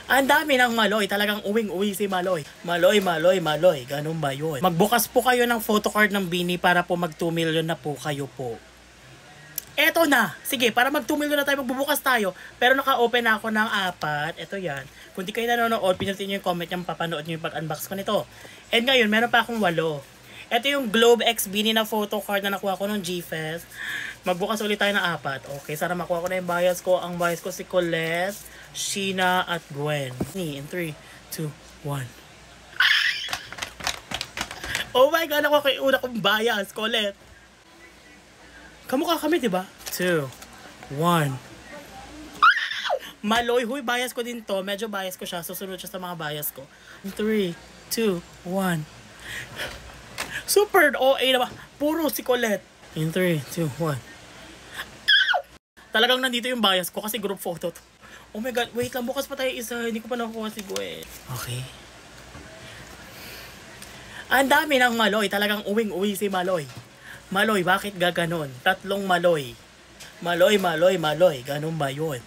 Ang dami ng Maloy, talagang uwing-uwi si Maloy. Maloy, Maloy, Maloy, ganun ba yun? Magbukas po kayo ng photocard ng Bini para po mag 2 million na po kayo po. Eto na! Sige, para mag 2 million na tayo, magbubukas tayo. Pero naka-open na ako ng 4. Eto yan. Kung di kayo nanonood, pinutin nyo yung comment nyo, papanood nyo yung pag-unbox ko nito. And ngayon, meron pa akong 8. Ito yung Globe X Bini na photocard na nakuha ko ng G-Fest. Magbukas ulit tayo ng 4. Okay, sana makuha ko na yung bias ko. Ang bias ko si Colette, Sheena, at Gwen. In 3, 2, 1. Oh my God, nakuha ko yung una kong bias, Colette. Kamukha kami, diba? 2, 1. Maloy, huy, bias ko din to. Medyo bias ko siya. Susunod siya sa mga bias ko. 3, 2, 1. Super OA na ba? Puro si Colette. In 3, 2, 1. Talagang nandito yung bias ko kasi group photo to. Oh my God, wait lang. Bukas pa tayo isa. Hindi ko pa nakuha si Gwen. Okay. Ang dami ng Maloy. Talagang uwing-uwi si Maloy. Maloy, bakit gaganon? 3 Maloy. Maloy, Maloy, Maloy. Ganun ba yun?